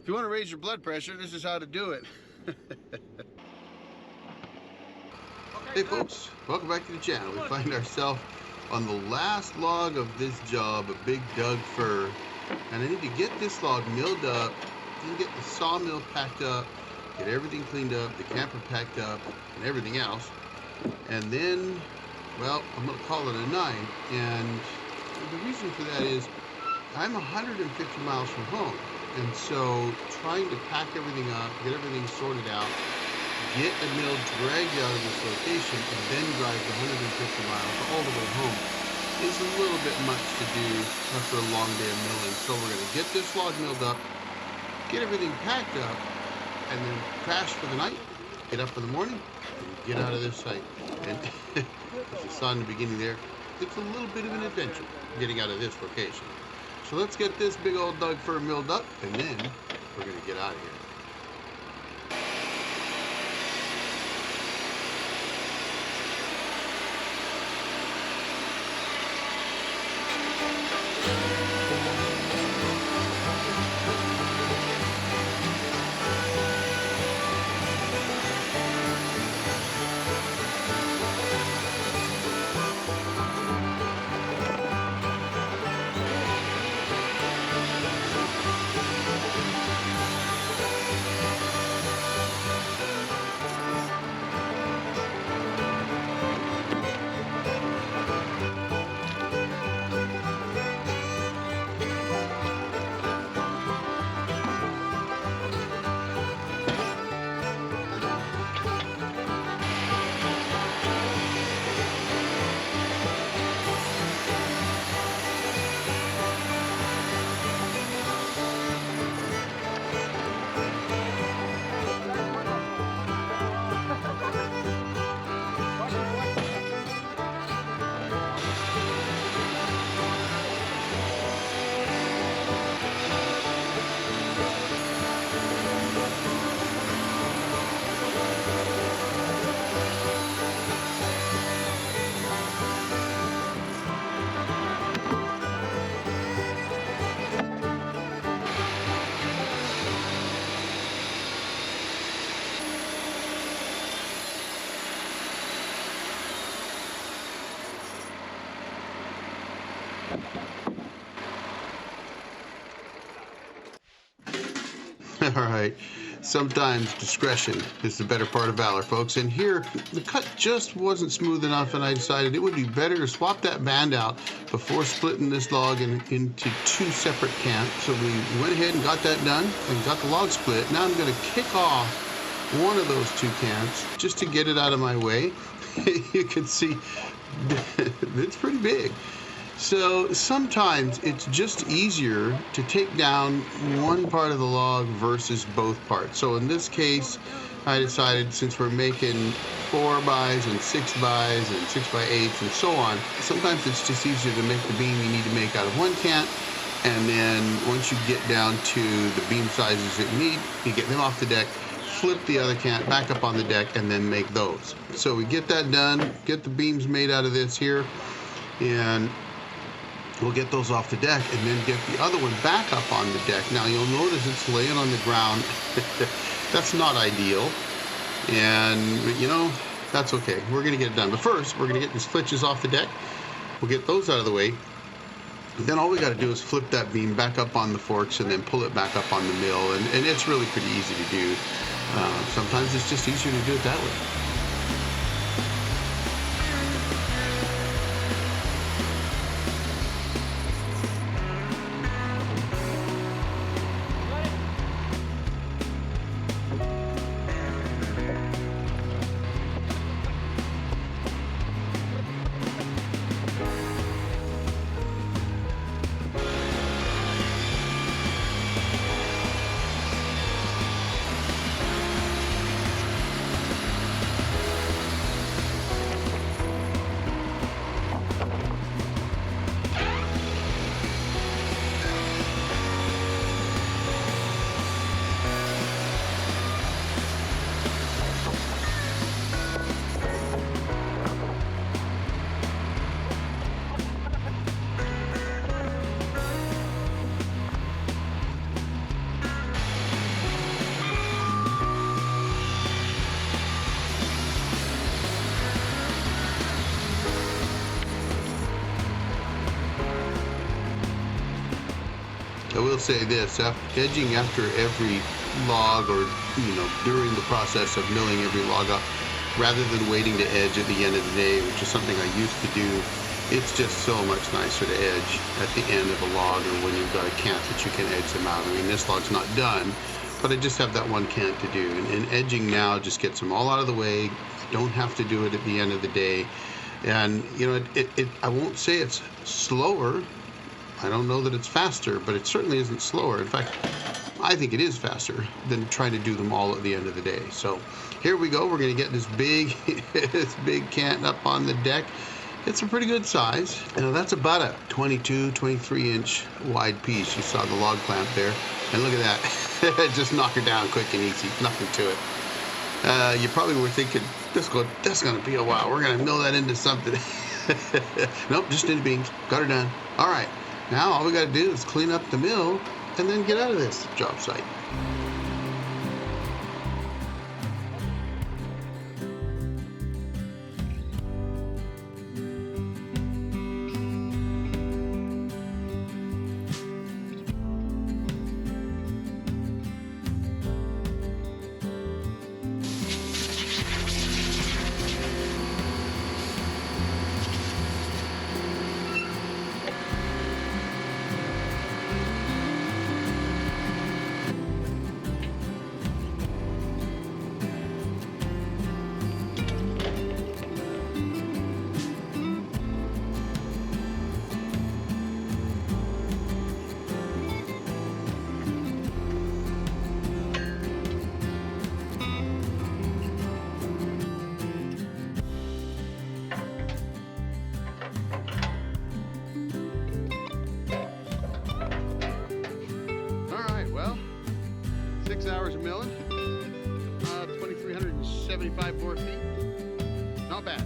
If you want to raise your blood pressure, this is how to do it. Hey folks, welcome back to the channel. We find ourselves on the last log of this job, a Big Doug Fir. And I need to get this log milled up, then get the sawmill packed up, get everything cleaned up, the camper packed up, and everything else. And then, well, I'm going to call it a night. And the reason for that is I'm 150 miles from home. And so trying to pack everything up, get everything sorted out, get a mill dragged out of this location, and then drive the 150 miles all the way home is a little bit much to do after a long day of milling. So we're going to get this log milled up, get everything packed up, and then crash for the night, get up in the morning, and get out of this site. And as you saw in the beginning there, it's a little bit of an adventure getting out of this location. So let's get this big old Doug Fir milled up, and then we're going to get out of here. All right, sometimes discretion is the better part of valor, folks. And here, the cut just wasn't smooth enough, and I decided it would be better to swap that band out before splitting this log into two separate cants. So we went ahead and got that done and got the log split. Now I'm going to kick off one of those two cants just to get it out of my way. You can see it's pretty big. So sometimes it's just easier to take down one part of the log versus both parts. So in this case, I decided, since we're making 4x and 6x and 6x8s and so on, sometimes it's just easier to make the beam you need to make out of one cant. And then once you get down to the beam sizes that you need, you get them off the deck, flip the other cant back up on the deck, and then make those. So we get that done, get the beams made out of this here, and we'll get those off the deck and then get the other one back up on the deck. Now you'll notice it's laying on the ground. That's not ideal. And you know, that's okay. We're gonna get it done. But first, we're gonna get these flitches off the deck. We'll get those out of the way. And then all we gotta do is flip that beam back up on the forks and then pull it back up on the mill. And it's really pretty easy to do. Sometimes it's just easier to do it that way. I will say this, edging after every log, or during the process of milling every log up, rather than waiting to edge at the end of the day, which is something I used to do, it's just so much nicer to edge at the end of a log, or when you've got a cant that you can edge them out. I mean, this log's not done, but I just have that one cant to do, and edging now just gets them all out of the way. I don't have to do it at the end of the day. And I won't say it's slower. I don't know that it's faster, but it certainly isn't slower. In fact, I think it is faster than trying to do them all at the end of the day. So here we go. We're going to get this big this big cant up on the deck. It's a pretty good size. That's about a 22, 23 inch wide piece. You saw the log clamp there. And look at that. Just knock her down quick and easy. Nothing to it. You probably were thinking, that's going to be a while. We're going to mill that into something. Nope, just into beans. Got her done. All right. Now all we got to do is clean up the mill and then get out of this job site. Hours of milling, 2,375 board feet. Not bad. I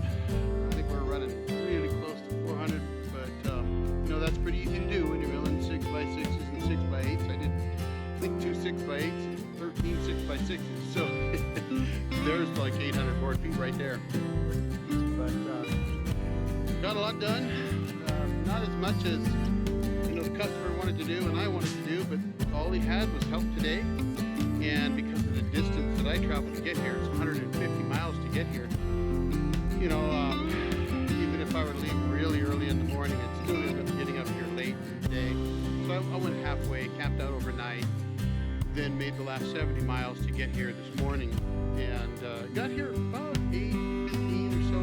think we're running really close to 400, but that's pretty easy to do when you're milling 6x6s and 6x8s. I did, I think, 2 6x8s and 13 6x6s, so there's like 800 board feet right there. But got a lot done. Not as much as the customer wanted to do and I wanted to do, but all he had was help today. And because of the distance that I travel to get here, it's 150 miles to get here. Even if I were to leave really early in the morning, I'd still end up getting up here late in the day. So I went halfway, camped out overnight, then made the last 70 miles to get here this morning, and got here about 8:15 or so.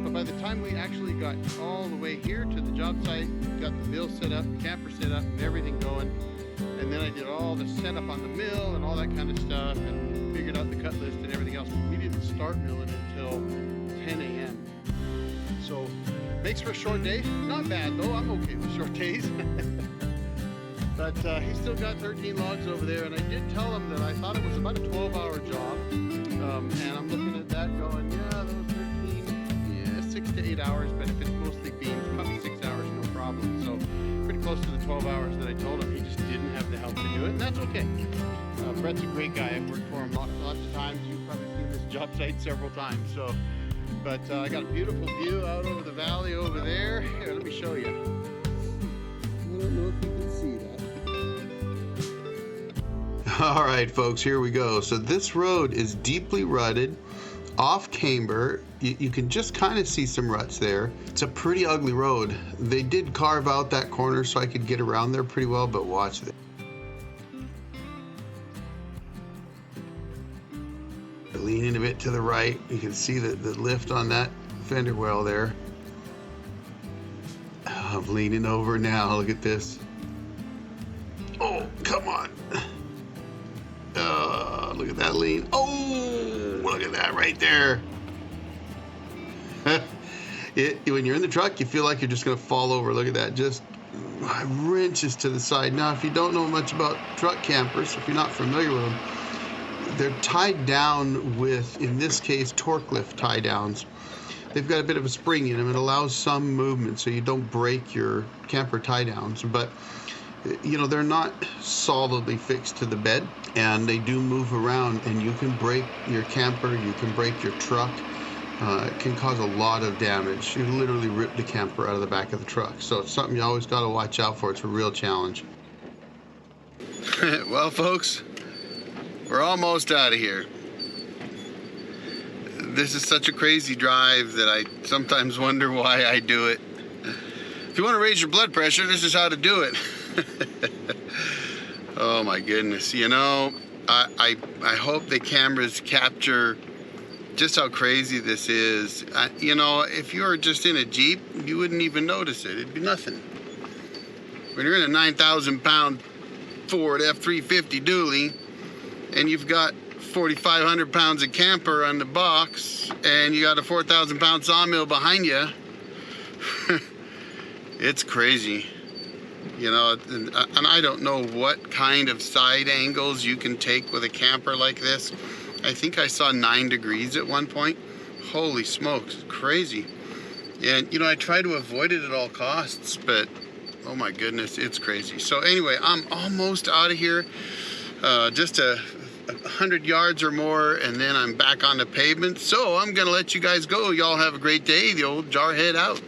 But by the time we actually got all the way here to the job site, got the mill set up, the camper set up, and everything going. And then I did all the setup on the mill and all that kind of stuff, and figured out the cut list and everything else. We didn't start milling until 10 a.m. So makes for a short day. Not bad though. I'm okay with short days. But he's still got 13 logs over there, and I did tell him that I thought it was about a 12-hour job. And I'm looking at that going, yeah, those 13, 6 to 8 hours. But if it's mostly beans, probably 6 hours, no problem. So pretty close to the 12 hours that I told him. He just didn't have the help to do it, and that's okay. Brett's a great guy. I've worked for him lots of times. You've probably seen this job site several times. So, but I got a beautiful view out over the valley over there. Here, let me show you. I don't know if you can see that. All right, folks, here we go. So this road is deeply rutted, off camber. You can just kind of see some ruts there. It's a pretty ugly road. They did carve out that corner so I could get around there pretty well, but watch this. Leaning a bit to the right, you can see the lift on that fender well there. I'm leaning over now. Look at this. Oh, come on. Look at that lean. Oh, look at that right there. When you're in the truck, you feel like you're just going to fall over. Look at that. Just wrenches to the side. Now, if you don't know much about truck campers, if you're not familiar with them, they're tied down with, in this case, torque lift tie downs. They've got a bit of a spring in them. It allows some movement so you don't break your camper tie downs. But, they're not solidly fixed to the bed, and they do move around, and you can break your camper, you can break your truck. It can cause a lot of damage. You literally rip the camper out of the back of the truck. So it's something you always got to watch out for. It's a real challenge. Well, folks, we're almost out of here. This is such a crazy drive that I sometimes wonder why I do it. If you want to raise your blood pressure, this is how to do it. Oh my goodness. You know, I hope the cameras capture just how crazy this is. You know, if you were just in a Jeep, you wouldn't even notice it. It'd be nothing. When you're in a 9,000 pound Ford F350 dually and you've got 4,500 pounds of camper on the box and you got a 4,000 pound sawmill behind you, it's crazy. You know, and I don't know what kind of side angles you can take with a camper like this. I think I saw 9 degrees at one point. Holy smokes, crazy. And you know, I try to avoid it at all costs, but oh my goodness, it's crazy. So anyway, I'm almost out of here. Just 100 yards or more, and then I'm back on the pavement. So I'm gonna let you guys go. Y'all have a great day. The old Jarhead out.